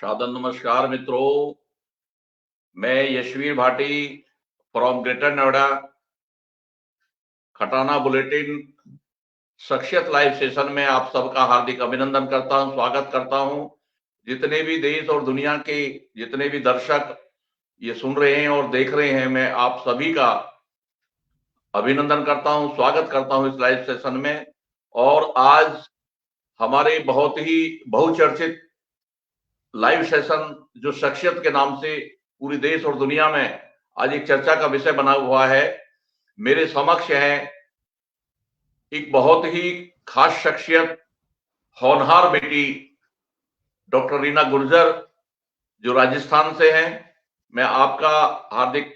सादर नमस्कार मित्रों, मैं Yashveer Bhati from greater Noida, Khatana bulletin शख्सियत लाइव सेशन में आप सबका हार्दिक अभिनंदन करता हूं, स्वागत करता हूं। जितने भी देश और दुनिया के जितने भी दर्शक ये सुन रहे हैं और देख रहे हैं, मैं आप सभी का अभिनंदन करता हूं, स्वागत करता हूं इस लाइव सेशन में। और आज हमारे बहुत ही बहुचर्चित लाइव सेशन जो शख्सियत के नाम से पूरी देश और दुनिया में आज एक चर्चा का विषय बना हुआ है। मेरे समक्ष है एक बहुत ही खास शख्सियत, होनहार बेटी डॉक्टर रीना गुर्जर, जो राजस्थान से हैं। मैं आपका हार्दिक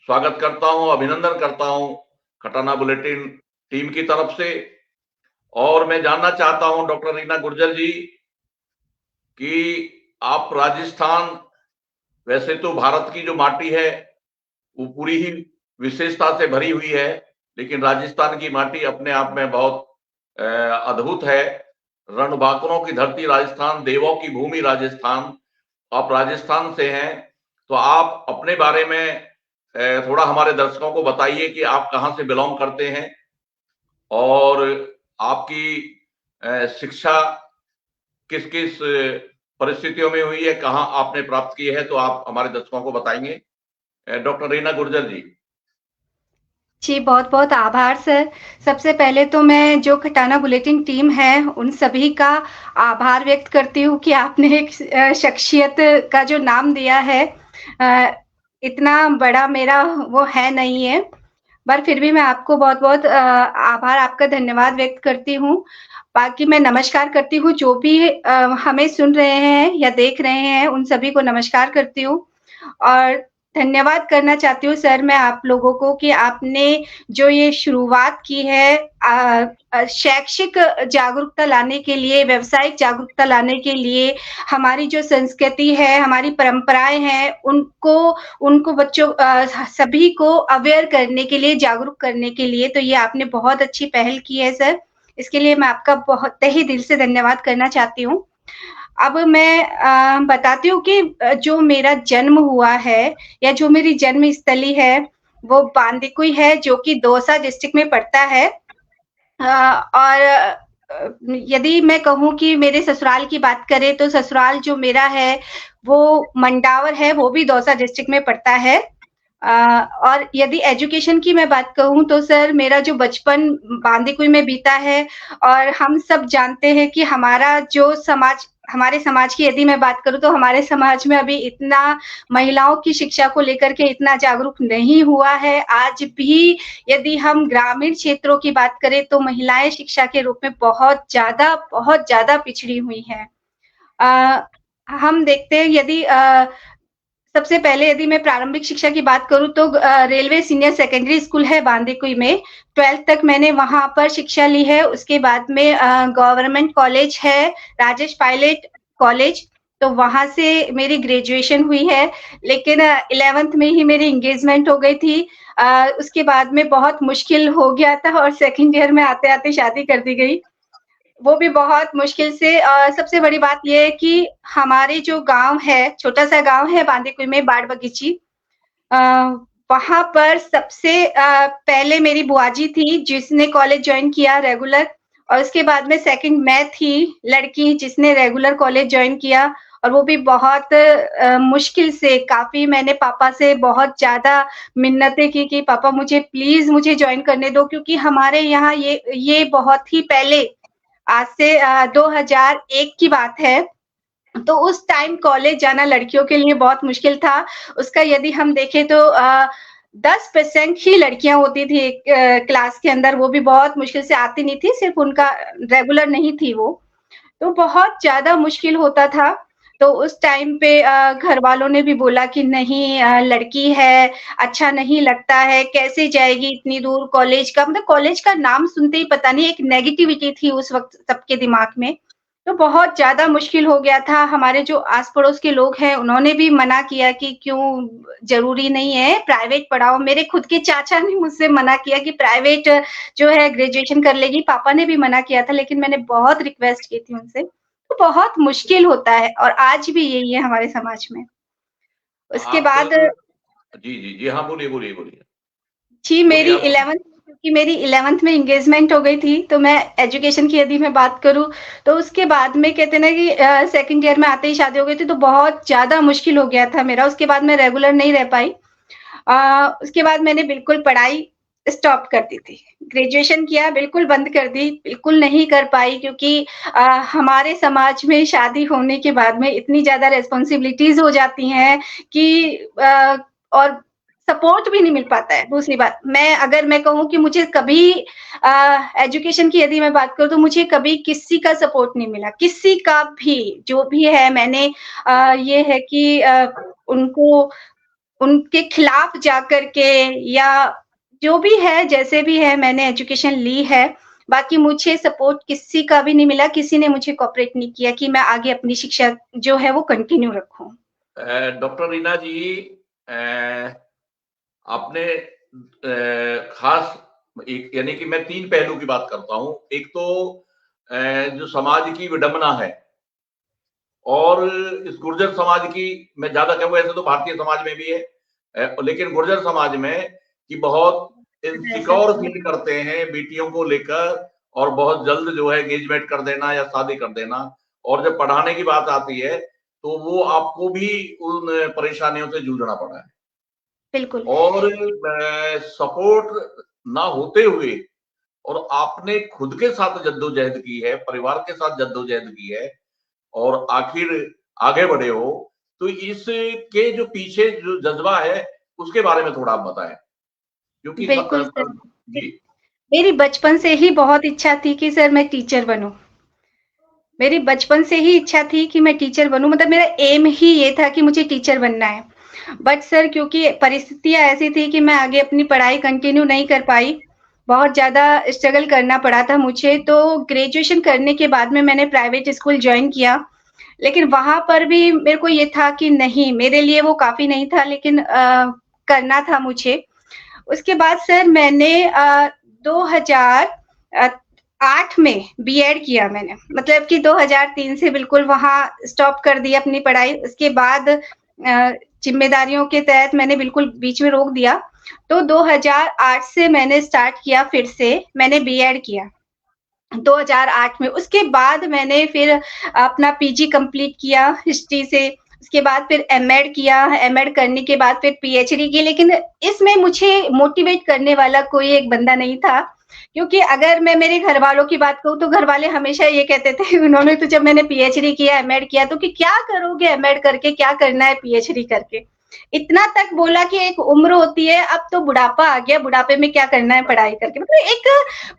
स्वागत करता हूं, अभिनंदन करता हूं खटाना बुलेटिन टीम की तरफ से। और मैं जानना चाहता हूं डॉक्टर रीना गुर्जर जी कि आप राजस्थान, वैसे तो भारत की जो माटी है वो पूरी ही विशेषता से भरी हुई है, लेकिन राजस्थान की माटी अपने आप में बहुत अद्भुत है। रणबांकुरों की धरती राजस्थान, देवों की भूमि राजस्थान। आप राजस्थान से हैं, तो आप अपने बारे में थोड़ा हमारे दर्शकों को बताइए कि आप कहां से बिलोंग करते हैं और आपकी शिक्षा किस किस परिस्थितियों में हुई है, कहां आपने प्राप्त की है, तो आप हमारे दर्शकों को बताएंगे। डॉक्टर रीना गुर्जर जी। जी, बहुत-बहुत आभार सर। सबसे पहले तो मैं जो खटाना बुलेटिन टीम है, उन सभी का आभार व्यक्त करती हूँ कि आपने एक शख्सियत का जो नाम दिया है, इतना बड़ा मेरा वो है नहीं है, पर फिर भी मैं आपको बहुत-बहुत आभार, आपका धन्यवाद व्यक्त करती हूँ। बाकी मैं नमस्कार करती हूँ, जो भी हमें सुन रहे हैं या देख रहे हैं, उन सभी को नमस्कार करती हूँ और धन्यवाद करना चाहती हूँ सर मैं आप लोगों को कि आपने जो ये शुरुआत की है शैक्षिक जागरूकता लाने के लिए, व्यावसायिक जागरूकता लाने के लिए, हमारी जो संस्कृति है, हमारी परंपराएँ हैं, उनको उनको बच्चों सभी को अवेयर करने के लिए, जागरूक करने के लिए, तो ये आपने बहुत अच्छी पहल की है सर। इसके लिए मैं आपका बहुत तहे दिल से धन्यवाद करना चाहती हूँ। अब मैं बताती हूँ कि जो मेरा जन्म हुआ है या जो मेरी जन्मस्थली है, वो बांदीकुई है, जो कि दौसा डिस्ट्रिक्ट में पड़ता है। और यदि मैं कहूँ कि मेरे ससुराल की बात करें, तो ससुराल जो मेरा है, वो मंडावर है, वो भी दौसा डिस्ट्रिक्ट में पड़ता है। और यदि एजुकेशन की मैं बात कहूँ, तो सर मेरा जो बचपन बांदीकुई में बीता है और हम सब जानते हैं कि हमारे समाज की यदि मैं बात करूँ, तो हमारे समाज में अभी इतना महिलाओं की शिक्षा को लेकर के इतना जागरूक नहीं हुआ है। आज भी यदि हम ग्रामीण क्षेत्रों की बात करें, तो महिलाएँ शिक्षा के रूप में बहुत ज़्यादा पिछड़ी हुई हैं। हम देखते हैं यदि सबसे पहले यदि मैं प्रारंभिक शिक्षा की बात करूँ तो रेलवे सीनियर सेकेंडरी स्कूल है बांदीकुई में, 12th तक मैंने वहाँ पर शिक्षा ली है। उसके बाद में गवर्नमेंट कॉलेज है, राजेश पायलट कॉलेज, तो वहाँ से मेरी ग्रेजुएशन हुई है। लेकिन 11th में ही मेरी एंगेजमेंट हो गई थी। उसके बाद में बहुत मुश्किल हो गया था और सेकंड ईयर में आते-आते शादी कर दी गई। वो भी बहुत मुश्किल से सबसे बड़ी बात ये है कि हमारे जो गाँव है, छोटा-सा गाँव है बांदीकुई में बाड़ बगीची अ, वहाँ पर सबसे पहले मेरी बुआ जी थी जिसने कॉलेज जॉइन किया रेगुलर और उसके बाद में सेकंड मैं थी लड़की जिसने रेगुलर कॉलेज जॉइन किया और वो भी बहुत मुश्किल से काफ़ी मैंने पापा से बहुत ज़्यादा मिन्नतें की कि पापा मुझे प्लीज़ मुझे जॉइन करने दो क्योंकि हमारे यहाँ ये बहुत ही पहले आज से 2001 की बात है, तो उस टाइम कॉलेज जाना लड़कियों के लिए बहुत मुश्किल था। उसका यदि हम देखें तो 10% ही लड़कियाँ होती थी एक क्लास के अंदर, वो भी बहुत मुश्किल से आती नहीं थी, सिर्फ़ उनका रेगुलर नहीं थी वो। तो बहुत ज़्यादा मुश्किल होता था। तो उस टाइम पे घर वालों ने भी बोला कि नहीं लड़की है, अच्छा नहीं लगता है, कैसे जाएगी इतनी दूर कॉलेज का मतलब कॉलेज का नाम सुनते ही पता नहीं एक नेगेटिविटी थी उस वक़्त सबके दिमाग में। तो बहुत ज़्यादा मुश्किल हो गया था। हमारे जो आस-पड़ोस के लोग हैं, उन्होंने भी मना किया कि क्यों ज़रूरी नहीं है, प्राइवेट पढ़ाओ। मेरे खुद के चाचा ने मुझसे मना किया कि प्राइवेट जो है ग्रेजुएशन कर लेगी। पापा ने भी मना किया था, लेकिन मैंने बहुत रिक्वेस्ट की थी उनसे। तो बहुत मुश्किल होता है और आज भी यही है हमारे समाज में। उसके आप बाद जी, जी, जी, हाँ, बोलिए, बोलिए, बोलिए। जी, बोलिए मेरी आप। 11th क्योंकि मेरी 11th में एंगेजमेंट हो गई थी, तो मैं एजुकेशन की यदि मैं बात करूँ, तो उसके बाद में कहते हैं ना कि सेकंड ईयर में आते ही शादी हो गई थी, तो बहुत ज़्यादा मुश्किल हो गया था मेरा। उसके बाद मैं रेगुलर नहीं रह पाई। उसके बाद मैंने बिल्कुल पढ़ाई स्टॉप कर दी थी। ग्रेजुएशन किया, बिल्कुल बंद कर दी, बिल्कुल नहीं कर पाई क्योंकि अ, हमारे समाज में शादी होने के बाद में इतनी ज़्यादा रिस्पॉन्सिबिलिटीज़ हो जाती हैं कि और सपोर्ट भी नहीं मिल पाता है। दूसरी बात, अगर मैं कहूँ कि मुझे कभी एजुकेशन की यदि मैं बात करूँ तो मुझे कभी किसी का सपोर्ट नहीं मिला, किसी का भी, जो भी है मैंने ये है कि उनको उनके खिलाफ जाकर के या जो भी है, जैसे भी है मैंने एजुकेशन ली है। बाकी मुझे सपोर्ट किसी का भी नहीं मिला, किसी ने मुझे कोऑपरेट नहीं किया कि मैं आगे अपनी शिक्षा जो है वो कंटिन्यू रखूँ। डॉक्टर रीना जी, अ, आपने खास एक यानी कि मैं 3 पहलू की बात करता हूँ। एक तो जो समाज की विडंबना है और इस गुर्जर समाज की मैं ज़्यादा कहूँ, ऐसे तो भारतीय समाज में भी है, लेकिन गुर्जर समाज में कि बहुत इनसिक्योर फील करते हैं बेटियों को लेकर और बहुत जल्द जो है एंगेजमेंट कर देना या शादी कर देना, और जब पढ़ाने की बात आती है तो वो आपको भी उन परेशानियों से जूझना पड़ा है। बिल्कुल, और सपोर्ट ना होते हुए और आपने खुद के साथ जद्दोजहद की है, परिवार के साथ जद्दोजहद की है और आखिर आगे बढ़े हो, तो इसके जो पीछे जो जज़्बा है, उसके बारे में थोड़ा आप बताएँ? क्योंकि बिल्कुल सर। जी, मेरी बचपन से ही बहुत इच्छा थी कि सर मैं टीचर बनूँ। मेरी बचपन से ही इच्छा थी कि मैं टीचर बनूँ, मतलब मेरा एम ही ये था कि मुझे टीचर बनना है। बट सर क्योंकि परिस्थितियाँ ऐसी थी कि मैं आगे अपनी पढ़ाई कंटिन्यू नहीं कर पाई, बहुत ज़्यादा स्ट्रगल करना पड़ा था मुझे, तो ग्रेजुएशन करने के बाद में मैंने प्राइवेट स्कूल जॉइन किया। लेकिन वहाँ पर भी मेरे को ये था कि नहीं, मेरे लिए वो काफ़ी नहीं था लेकिन करना था मुझे। उसके बाद सर मैंने 2008 में बीएड किया मैंने, मतलब कि 2003 से बिल्कुल वहाँ स्टॉप कर दी अपनी पढ़ाई। उसके बाद ज़िम्मेदारियों के तहत मैंने बिल्कुल बीच में रोक दिया। तो 2008 से मैंने स्टार्ट किया, फिर से मैंने बीएड किया 2008 में। उसके बाद मैंने फिर अपना पीजी कंप्लीट किया हिस्ट्री से। उसके बाद फिर एमएड किया, एमएड करने के बाद फिर पीएचडी की, लेकिन इसमें मुझे मोटिवेट करने वाला कोई एक बंदा नहीं था। क्योंकि अगर मैं मेरे घरवालों की बात कहूँ तो घरवाले हमेशा ये कहते थे उन्होंने तो जब मैंने पीएचडी किया, एमएड किया तो कि क्या करोगे एमएड करके, क्या करना है पीएचडी करके? इतना तक बोला कि एक उम्र होती है, अब तो बुढ़ापा आ गया, बुढ़ापे में क्या करना है पढ़ाई करके? मतलब एक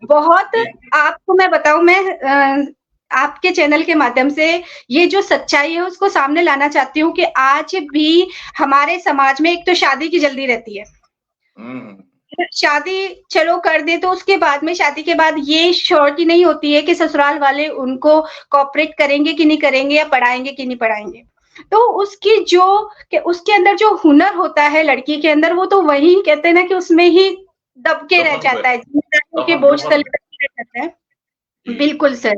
बहुत, आपको मैं बताऊँ, मैं आपके चैनल के माध्यम से ये जो सच्चाई है उसको सामने लाना चाहती हूँ कि आज भी हमारे समाज में एक तो शादी की जल्दी रहती है। हुँ, शादी चलो कर दे तो उसके बाद में, शादी के बाद ये श्योरिटी नहीं होती है कि ससुराल वाले उनको कोऑपरेट करेंगे कि नहीं करेंगे या पढ़ाएँगे कि नहीं पढ़ाएँगे। तो उसकी जो उसके अंदर जो हुनर होता है लड़की के अंदर, वो तो वही कहते हैं ना कि उसमें ही दब के रह दफन हुए, जाता है, ज़िम्मेदारियों के दफन बोझ दफन तले हुए। दब के रह जाता है। जी, बिल्कुल सर।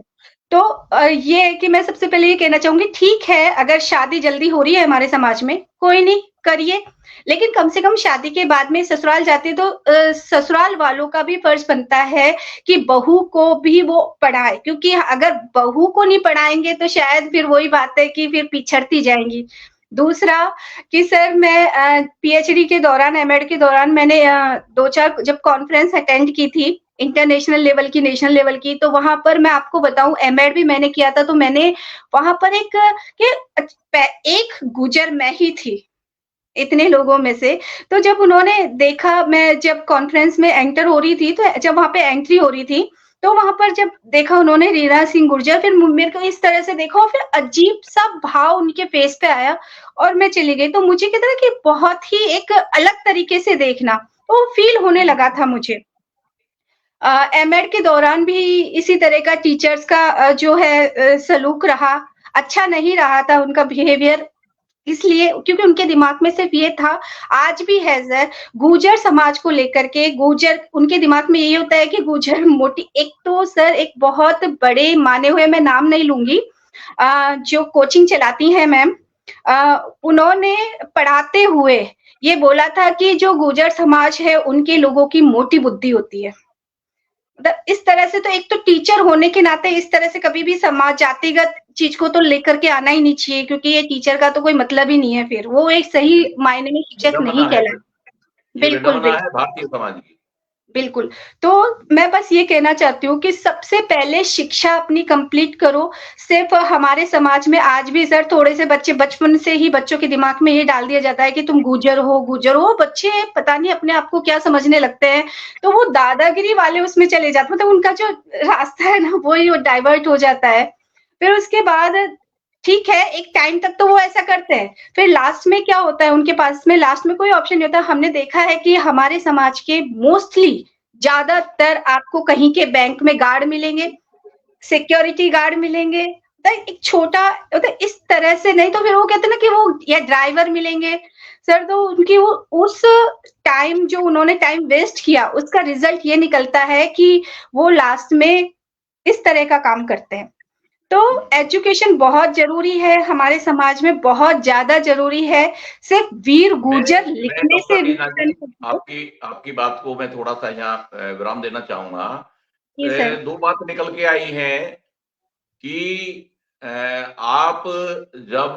तो ये है कि मैं सबसे पहले ये कहना चाहूँगी, ठीक है, अगर शादी जल्दी हो रही है हमारे समाज में, कोई नहीं, करिए। लेकिन कम से कम शादी के बाद में ससुराल जाते तो ससुराल वालों का भी फर्ज़ बनता है कि बहू को भी वो पढ़ाए, क्योंकि अगर बहू को नहीं पढ़ाएँगे तो शायद फिर वही बात है कि फिर पिछड़ती जाएँगी। दूसरा कि सर मैं पीएचडी के दौरान, एमएड के दौरान मैंने 2-4 जब कॉन्फ्रेंस अटेंड की थी, इंटरनेशनल लेवल की, नेशनल लेवल की, तो वहाँ पर मैं आपको बताऊँ एमएड भी मैंने किया था, तो मैंने वहाँ पर एक गुज्जर मैं ही थी, इतने लोगों में से। तो जब उन्होंने देखा, मैं जब कॉन्फ्रेंस में एंटर हो रही थी, तो जब वहाँ पे एंट्री हो रही थी, तो वहाँ पर जब देखा उन्होंने रीना सिंह गुर्जर, फिर मेरे को इस तरह से देखा और फिर अजीब-सा भाव उनके फेस पे आया और मैं चली गई। तो मुझे कहते हैं ना कि बहुत ही एक अलग तरीके से देखना, तो फ़ील होने लगा था मुझे। एमएड के दौरान भी इसी तरह का टीचर्स का जो है सलूक रहा, अच्छा नहीं रहा था उनका बिहेवियर, इसलिए क्योंकि उनके दिमाग में सिर्फ़ ये था, आज भी है सर, गुर्जर समाज को लेकर के, गुर्जर उनके दिमाग में यही होता है कि गुर्जर मोटी, एक तो सर एक बहुत बड़े माने हुए, मैं नाम नहीं लूँगी, जो कोचिंग चलाती हैं मैम, उन्होंने पढ़ाते हुए ये बोला था कि जो गुर्जर समाज है, उनके लोगों की मोटी बुद्धि होती है। मतलब इस तरह से तो एक तो टीचर होने के नाते इस तरह से कभी भी समाज जातिगत चीज को तो लेकर के आना ही नहीं चाहिए, क्योंकि ये टीचर का तो कोई मतलब ही नहीं है, फिर वो एक सही मायने में शिक्षक विडंबना नहीं है, कहलाता। ये बिल्कुल, विडंबना है बिल्कुल। भारतीय समाज की। बिल्कुल। तो मैं बस ये कहना चाहती हूँ कि सबसे पहले शिक्षा अपनी कंप्लीट करो। सिर्फ़ हमारे समाज में आज भी सर थोड़े से बच्चे बचपन से ही बच्चों के दिमाग में ये डाल दिया जाता है कि तुम गुर्जर हो, गुर्जर हो। बच्चे पता नहीं अपने आप को क्या समझने लगते हैं, तो वो दादागिरी वाले उसमें चले जाते हैं। मतलब उनका जो रास्ता है ना, वो डाइवर्ट हो जाता है। फिर उसके बाद ठीक है, एक टाइम तक तो वो ऐसा करते हैं। फिर लास्ट में क्या होता है उनके पास में, लास्ट में कोई ऑप्शन नहीं होता। हमने देखा है कि हमारे समाज के मोस्टली ज़्यादातर आपको कहीं के बैंक में गार्ड मिलेंगे, सिक्योरिटी गार्ड मिलेंगे, तो एक छोटा तो इस तरह से नहीं तो फिर वो कहते हैं ना कि वो या ड्राइवर मिलेंगे। सर तो उनकी वो उस टाइम जो उन्होंने टाइम वेस्ट किया, उसका रिज़ल्ट ये निकलता है कि वो लास्ट में इस तरह का काम करते हैं। तो एजुकेशन बहुत ज़रूरी है, हमारे समाज में बहुत ज़्यादा ज़रूरी है। सिर्फ़ वीर गुर्जर मैं लिखने से डॉक्टर रीना जी, वीर आपकी बात को मैं थोड़ा-सा यहाँ विराम देना चाहूँगा। जी सर। 2 बात निकल के आई हैं कि आप जब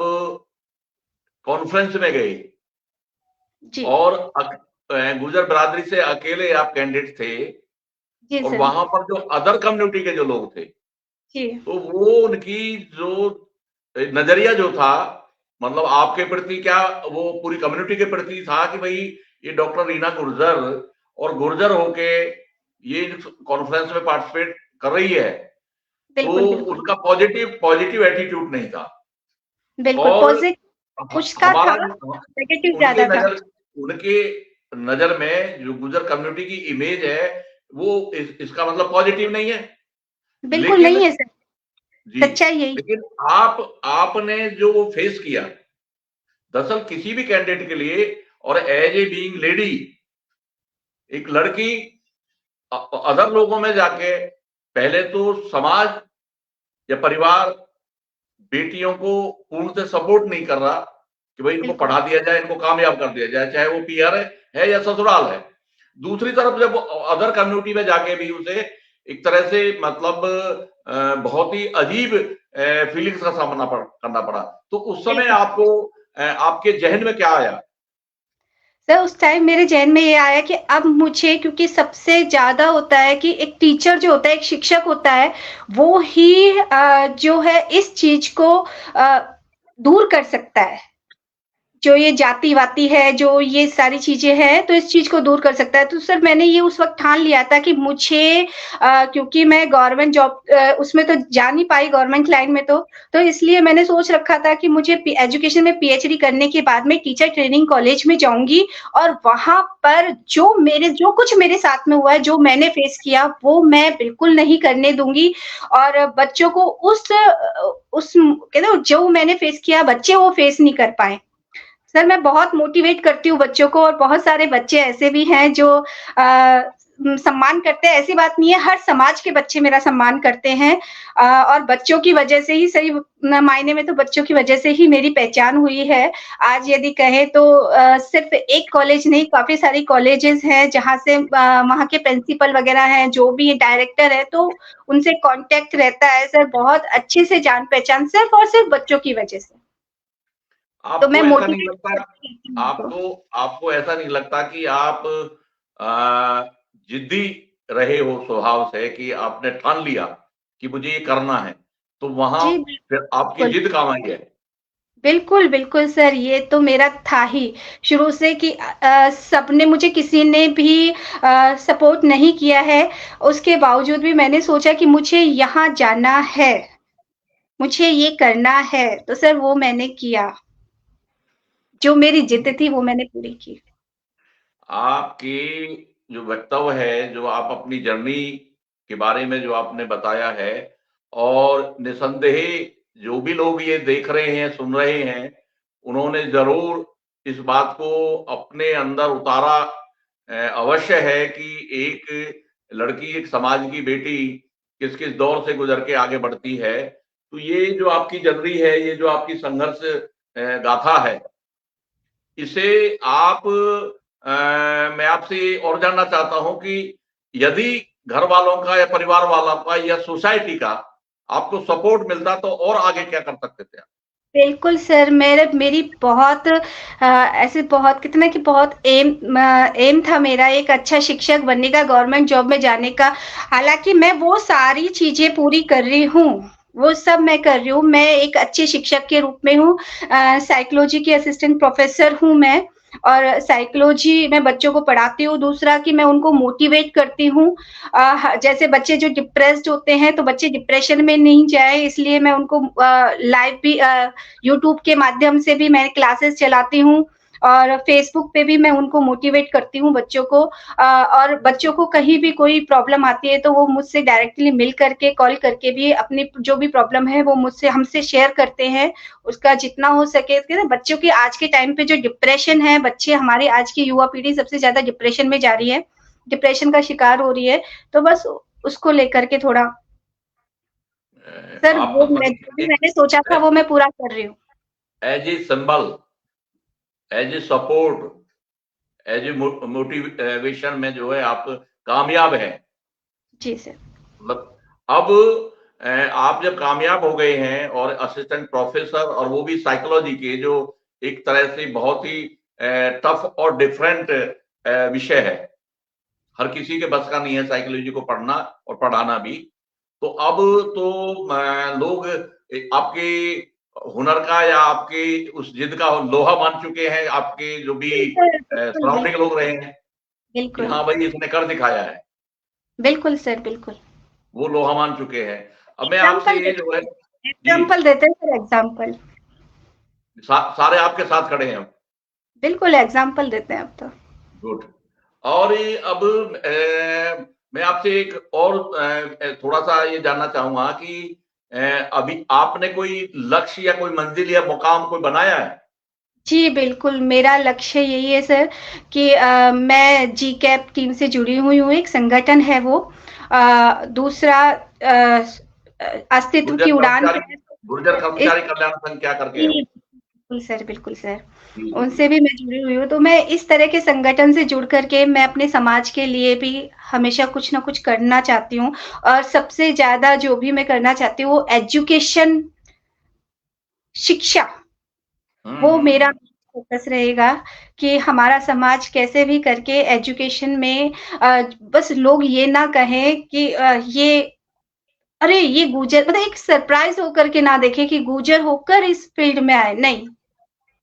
कॉन्फ्रेंस में गए जी, और गुर्जर बिरादरी से अकेले आप कैंडिडेट थे जी और सर। वहाँ पर जो अदर कम्युनिटी के जो लोग थे, जी, तो वो उनकी जो नज़रिया जो था, मतलब आपके प्रति क्या वो पूरी कम्युनिटी के प्रति था कि भई ये डॉक्टर रीना गुर्जर और गुर्जर होके ये कॉन्फ्रेंस में पार्टिसिपेट कर रही है, तो बिल्कुल, बिल्कुल। उनका पॉजिटिव एटीट्यूड नहीं था। बिल्कुल, और कुछ था, हमारा नेगेटिव उनके ज़्यादा था। नज़र उनके नज़र में जो गुर्जर कम्युनिटी की इमेज है, वो इसका मतलब पॉजिटिव नहीं है। बिल्कुल लेकिन नहीं है सर, जी, सच्चाई यही है। लेकिन आपने जो वो फेस किया, दरअसल किसी भी कैंडिडेट के लिए और एज ए बीइंग लेडी, एक लड़की अदर लोगों में जाके पहले तो समाज या परिवार बेटियों को पूर्णतः सपोर्ट नहीं कर रहा कि भाई इनको बिल्कुल, पढ़ा दिया जाए, इनको कामयाब कर दिया जाए, चाहे वो पीआर है या ससुराल है। दूसरी तरफ जब अदर कम्युनिटी में जाके भी उसे एक तरह से मतलब बहुत ही अजीब फीलिंग्स का सामना करना पड़ा। तो उस समय बिल्कुल। आपको आपके ज़हन में क्या आया? सर उस टाइम मेरे ज़हन में ये आया कि अब मुझे, क्योंकि सबसे ज़्यादा होता है कि एक टीचर जो होता है, एक शिक्षक होता है, वो ही जो है इस चीज़ को दूर कर सकता है। जो ये जाति-वाती है, जो ये सारी चीज़ें हैं, तो इस चीज़ को दूर कर सकता है। तो सर मैंने ये उस वक़्त ठान लिया था कि मुझे क्योंकि मैं गवर्नमेंट जॉब उसमें तो जा नहीं पाई गवर्नमेंट लाइन में तो इसलिए मैंने सोच रखा था कि मुझे पी एजुकेशन में पीएचडी करने के बाद मैं टीचर ट्रेनिंग कॉलेज में जाऊँगी और वहाँ पर जो कुछ मेरे साथ में हुआ है, जो मैंने फेस किया, वो मैं बिल्कुल नहीं करने दूँगी और बच्चों को उस कहते हैं जो मैंने फेस किया, बच्चे वो फेस नहीं कर पाएँ। सर मैं बहुत मोटिवेट करती हूँ बच्चों को और बहुत सारे बच्चे ऐसे भी हैं जो सम्मान करते हैं, ऐसी बात नहीं है, हर समाज के बच्चे मेरा सम्मान करते हैं और बच्चों की वजह से ही सही मायने में तो बच्चों की वजह से ही मेरी पहचान हुई है। आज यदि कहें तो सिर्फ़ एक कॉलेज नहीं, काफ़ी सारी कॉलेजेस हैं जहाँ से वहाँ के प्रिंसिपल वगैरह हैं, जो भी डायरेक्टर है, तो उनसे कॉन्टैक्ट रहता है सर, बहुत अच्छे से जान-पहचान सिर्फ़ और सिर्फ़ बच्चों की वजह से। तो मैं आपको ऐसा नहीं मोटिवेट लगता करती रहती हूँ उनको। आपको आपको ऐसा नहीं लगता कि आप जिद्दी रहे हो स्वभाव से कि आपने ठान लिया कि मुझे ये करना है, तो वहाँ जी, फिर आपकी बिल्कुल। जिद काम आई है? बिल्कुल, बिल्कुल सर, ये तो मेरा था ही शुरू से कि सबने मुझे किसी ने भी सपोर्ट नहीं किया है, उसके बावजूद भी मैंने सोचा कि मुझे यहाँ जाना है, मुझे ये करना है, तो सर वो मैंने किया। जो मेरी जिद थी वो मैंने पूरी की। आपकी जो वक्तव्य है, जो आप अपनी जर्नी के बारे में जो आपने बताया है और निसंदेह जो भी लोग ये देख रहे हैं, सुन रहे हैं, उन्होंने ज़रूर इस बात को अपने अंदर उतारा अवश्य है कि एक लड़की, एक समाज की बेटी किस-किस दौर से गुज़र के आगे बढ़ती है। तो ये जो आपकी जर्नी है, ये जो आपकी संघर्ष गाथा है, इसे आप मैं आपसे और जानना चाहता हूं कि यदि घर वालों का या परिवार वालों का या सोसाइटी का आपको सपोर्ट मिलता तो और आगे क्या कर सकते थे आप? बिल्कुल सर, मेरी बहुत ऐसे बहुत कितना कि बहुत एम था मेरा एक अच्छा शिक्षक बनने का, गवर्नमेंट जॉब में जाने का। हालाँकि मैं वो सारी चीज़ें पूरी कर रही हूँ, वो सब मैं कर रही हूँ। मैं एक अच्छे शिक्षक के रूप में हूँ, साइकोलॉजी की असिस्टेंट प्रोफ़ेसर हूँ मैं, और साइकोलॉजी मैं बच्चों को पढ़ाती हूँ। दूसरा कि मैं उनको मोटिवेट करती हूँ। जैसे बच्चे जो डिप्रेस्ड होते हैं, तो बच्चे डिप्रेशन में नहीं जाए, इसलिए मैं उनको लाइव भी यूट्यूब के माध्यम से भी मैं क्लासेस चलाती हूँ, और फेसबुक पे भी मैं उनको मोटिवेट करती हूँ बच्चों को। और बच्चों को कहीं भी कोई प्रॉब्लम आती है तो वो मुझसे डायरेक्टली मिल करके, कॉल करके भी अपनी जो भी प्रॉब्लम है वो मुझसे हमसे शेयर करते हैं। उसका जितना हो सके बच्चों की आज के टाइम पे जो डिप्रेशन है, बच्चे हमारी आज की युवा पीढ़ी सबसे ज़्यादा डिप्रेशन में जा रही है, डिप्रेशन का शिकार हो रही है। तो बस उसको लेकर के थोड़ा सर आप वो जो भी मतलब मैंने सोचा था वो मैं पूरा कर रही हूँ। As a symbol, as a support, as a motivation में जो है आप कामयाब हैं। जी सर। मतलब अब आप जब कामयाब हो गए हैं और असिस्टेंट प्रोफेसर, और वो भी साइकोलॉजी के, जो एक तरह से बहुत ही टफ और डिफरेंट विषय है, हर किसी के बस का नहीं है साइकोलॉजी को पढ़ना और पढ़ाना भी। तो अब तो लोग आपके हुनर का या आपके उस जिद का लोहा मान चुके हैं, आपके जो भी बिल्कुल, बिल्कुल, सराउंडिंग बिल्कुल, लोग रहे हैं कि बिल्कुल, हाँ भाई इसने कर दिखाया है, बिल्कुल सर, बिल्कुल। वो लोहा मान चुके हैं। अब मैं आपसे एग्ज़ाम्पल ये जो है, देते जी, एग्ज़ाम्पल देते हैं सर एग्ज़ाम्पल। सारे आपके साथ खड़े हैं अब। बिल्कुल एग्ज़ाम्पल देते हैं अब तो। गुड। और ये अब मैं आपसे एक और थोड़ा-सा ये जानना चाहूँगा कि अभी आपने कोई लक्ष्य या कोई मंज़िल या मुकाम कोई बनाया है? जी, बिल्कुल, मेरा लक्ष्य यही है सर कि मैं जीकैप टीम से जुड़ी हुई हूँ, एक संगठन है वो। दूसरा अस्तित्व की उड़ान है। गुर्जर इस कर्मचारी कल्याण संघ क्या करके जी, है वो? बिल्कुल सर, बिल्कुल सर। जी, जी, जी। उनसे भी मैं जुड़ी हुई हूँ, तो मैं इस तरह के संगठन से जुड़ कर के मैं अपने समाज के लिए भी हमेशा कुछ न कुछ करना चाहती हूँ, और सबसे ज़्यादा जो भी मैं करना चाहती हूँ वो एजुकेशन, शिक्षा, हुँ, वो हुँ, मेरा हुँ। फ़ोकस रहेगा कि हमारा समाज कैसे भी करके एजुकेशन में बस लोग ये ना कहें कि ये अरे! ये गुर्जर, मतलब एक सरप्राइज़ होकर के ना देखें कि गुर्जर होकर इस फ़ील्ड में आए, नहीं,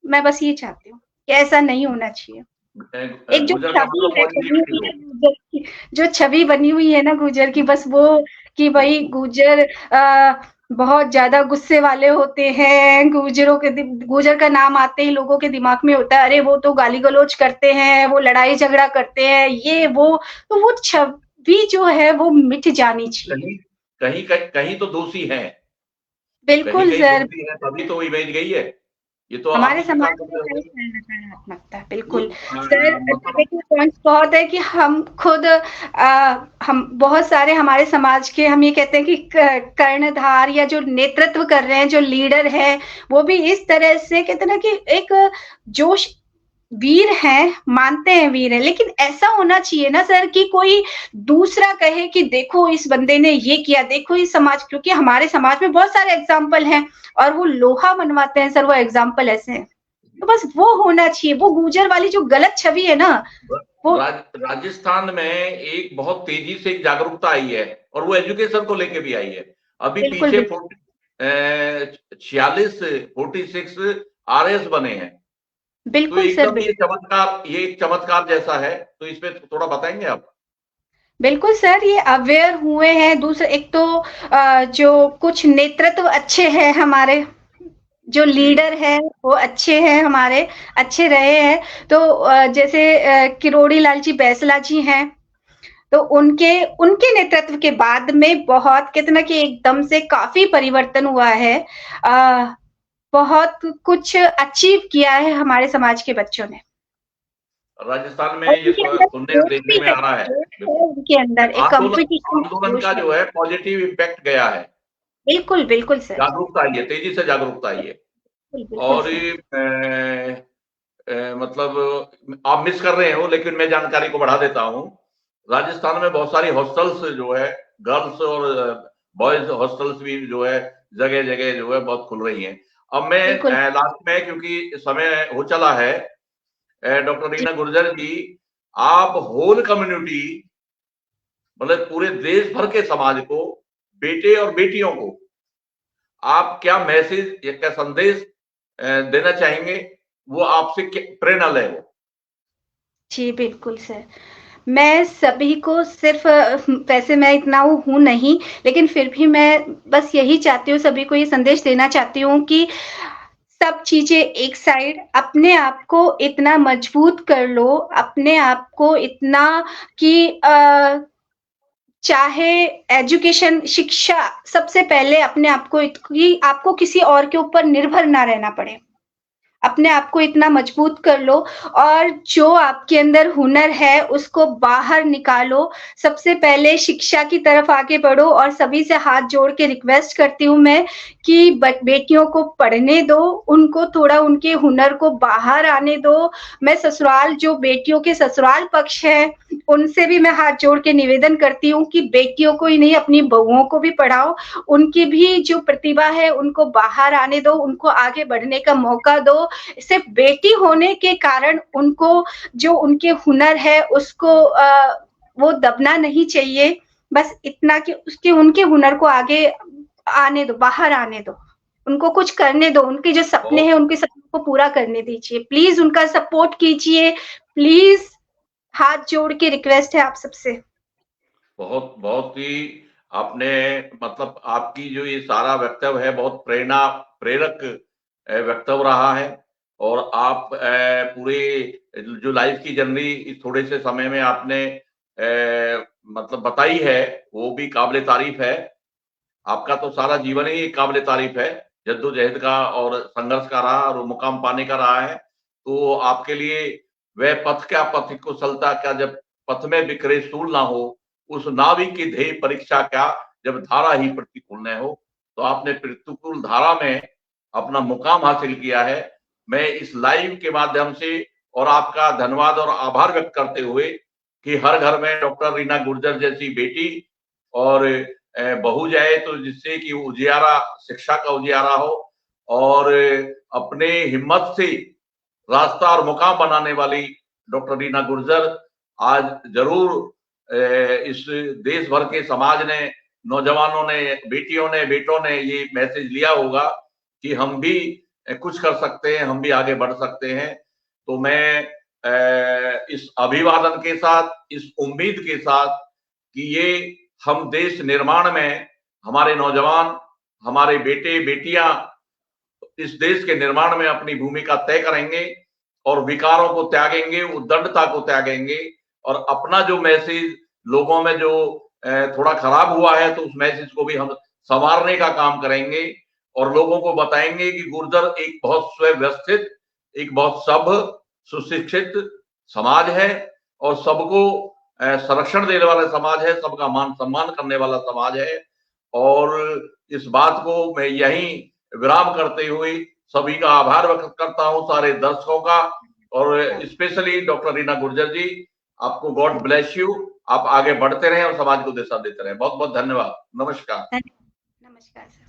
मैं बस ये चाहती हूँ कि ऐसा नहीं होना चाहिए। एक जो गुर्जर का छवि मतलब है बनी पॉज़िटिविटी हुई हो। है गुर्जर की, जो छवि बनी हुई है ना गुर्जर की, बस वो कि भई गुर्जर बहुत ज़्यादा गुस्से वाले होते हैं, गुर्जर का नाम आते ही लोगों के दिमाग में होता है, अरे वो तो गाली-गलौज करते हैं, वो लड़ाई-झगड़ा करते हैं, ये वो, तो वो छवि जो है वो मिट जानी चाहिए। कहीं कहीं कहीं कहीं तो दोषी हैं, बिल्कुल कहीं-कहीं सर। दोषी हैं, तभी तो वो इमेज गई है। ये तो आप हमारे ही के समाज साथ में होते है होगा। नकारात्मकता, तो बिल्कुल। सर मतलब नेगेटिव पॉइंट्स बहुत है कि हम खुद हम बहुत सारे हमारे समाज के हम ये कहते हैं कि कर्णधार या जो नेतृत्व कर रहे हैं, जो लीडर हैं, वो भी इस तरह से कहते हैं ना कि एक जोश, वीर हैं, मानते हैं वीर हैं, लेकिन ऐसा होना चाहिए ना सर कि कोई दूसरा कहे कि देखो इस बंदे ने ये किया, देखो इस समाज, क्योंकि हमारे समाज में बहुत सारे एग्ज़ाम्पल हैं और वो लोहा मनवाते हैं सर, वो एग्ज़ाम्पल ऐसे हैं। तो बस वो होना चाहिए, वो गुर्जर वाली जो गलत छवि है ना, वो राजस्थान में एक बहुत तेजी से एक जागरूकता आई है, और वो एजुकेशन को लेके भी आई है। अभी बिल्कुल, पीछे बिल्कुल। 46 आरएस बने हैं। तो बिल्कुल सर, एकदम ये एक चमत्कार जैसा है। तो इस पे थोड़ा बताएंगे आप? बिल्कुल सर, ये अवेयर हुए हैं। दूसरा एक तो जो कुछ नेतृत्व अच्छे हैं हमारे, जो जी। लीडर हैं वो अच्छे हैं हमारे, अच्छे रहे हैं। तो जैसे किरोड़ी लाल जी बैंसला जी हैं, तो उनके उनके नेतृत्व के बाद में बहुत कहते हैं ना कि एकदम से काफ़ी परिवर्तन हुआ है। अ, बहुत कुछ अचीव किया है हमारे समाज के बच्चों ने। राजस्थान में और ये उनके अंदर सुनने जोश देखने भी में है, आ रहा है। जोश है बिल्कुल। उनके अंदर, एक आंदोलन कॉम्पिटिशन आंदोलन जोश का है। जो है पॉजिटिव इम्पैक्ट गया है। बिल्कुल, बिल्कुल सर। जागरूकता आई है, तेजी से जागरूकता आई है। बिल्कुल और सर। ये मतलब आप मिस कर रहे हो, लेकिन मैं जानकारी को बढ़ा देता हूँ। राजस्थान में बहुत सारी हॉस्टल्स जो है, गर्ल्स और बॉयज हॉस्टल्स भी जो है जगह जगह जो है बहुत खुल रही हैं। अब बिल्कुल। मैं लास्ट में, क्योंकि समय हो चला है, डॉक्टर जी। रीना गुर्जर जी, आप होल कम्युनिटी, मतलब पूरे देश भर के समाज को, बेटे और बेटियों को आप क्या मैसेज या क्या संदेश देना चाहेंगे? वो आपसे प्रेरणा लें वो। जी, बिल्कुल सर। मैं सभी को सिर्फ़ वैसे मैं इतना वो हूँ नहीं, लेकिन फिर भी मैं बस यही चाहती हूँ, सभी को ये संदेश देना चाहती हूँ कि सब चीज़ें एक साइड, अपने आप को इतना मजबूत कर लो, अपने आप को इतना कि चाहे एजुकेशन, शिक्षा, सबसे पहले अपने आप को कि आपको किसी और के ऊपर निर्भर ना रहना पड़े। अपने आप को इतना मजबूत कर लो और जो आपके अंदर हुनर है उसको बाहर निकालो। सबसे पहले शिक्षा की तरफ आगे बढ़ो और सभी से हाथ जोड़ के रिक्वेस्ट करती हूँ मैं कि बेटियों को पढ़ने दो, उनको थोड़ा उनके हुनर को बाहर आने दो। मैं ससुराल, जो बेटियों के ससुराल पक्ष है, उनसे भी मैं हाथ जोड़ के निवेदन करती हूँ कि बेटियों को ही नहीं, अपनी बहुओं को भी पढ़ाओ। उनकी भी जो प्रतिभा है उनको बाहर आने दो, उनको आगे बढ़ने का मौका दो। सिर्फ बेटी होने के कारण उनको जो उनके हुनर है उसको वो दबना नहीं चाहिए। बस इतना कि उसके उनके हुनर को आगे आने दो, बाहर आने दो। उनको कुछ करने दो, उनके जो सपने बहुत हैं उनके सपनों को पूरा करने दीजिए। प्लीज़ उनका सपोर्ट कीजिए, प्लीज़ हाथ जोड़ के रिक्वेस्ट है आप सबसे। बहुत बहुत ही आपने, मतलब आपकी जो ये सारा वक्तव्य है बहुत प्रेरणा प्रेरक वक्तव्य रहा है। और आप पूरे जो लाइफ की जर्नी इस थोड़े से समय में आपने मतलब बताई है, वो भी काबिले तारीफ है। आपका तो सारा जीवन ही काबिले तारीफ है, जद्दोजहद का और संघर्ष का रहा और मुकाम पाने का रहा है। तो आपके लिए वह पथ क्या, पथ कुशलता क्या, जब पथ में बिखरे सूल ना हो, उस नाविक की ध्येय परीक्षा क्या, जब धारा ही प्रतिकूल न हो। तो आपने प्रतिकूल धारा में अपना मुकाम हासिल किया है। मैं इस लाइव के माध्यम से और आपका धन्यवाद और आभार व्यक्त करते हुए कि हर घर में डॉक्टर रीना गुर्जर जैसी बेटी और बहू जाए, तो जिससे कि उजियारा, शिक्षा का उजियारा हो, और अपने हिम्मत से रास्ता और मुकाम बनाने वाली डॉक्टर रीना गुर्जर आज जरूर इस देश भर के समाज ने, नौजवानों ने, बेटियों ने, बेटों ने ये मैसेज लिया होगा कि हम भी कुछ कर सकते हैं, हम भी आगे बढ़ सकते हैं। तो मैं इस अभिवादन के साथ, इस उम्मीद के साथ कि ये हम देश निर्माण में हमारे नौजवान, हमारे बेटे बेटियां इस देश के निर्माण में अपनी भूमिका तय करेंगे और विकारों को त्यागेंगे, उद्दंडता को त्यागेंगे, और अपना जो मैसेज लोगों में जो थोड़ा खराब हुआ है, तो उस मैसेज को भी हम संवारने का काम करेंगे और लोगों को बताएंगे कि गुर्जर एक बहुत सुव्यवस्थित, एक बहुत सभ्य, सुशिक्षित समाज है और सबको संरक्षण देने वाला समाज है, सबका मान सम्मान करने वाला समाज है। और इस बात को मैं यहीं विराम करते हुए सभी का आभार व्यक्त करता हूं, सारे दर्शकों का, और स्पेशली डॉक्टर रीना गुर्जर जी, आपको गॉड ब्लेस यू। आप आगे बढ़ते रहें और समाज को दिशा देते रहें। बहुत बहुत धन्यवाद। नमस्कार। नमस्कार सर।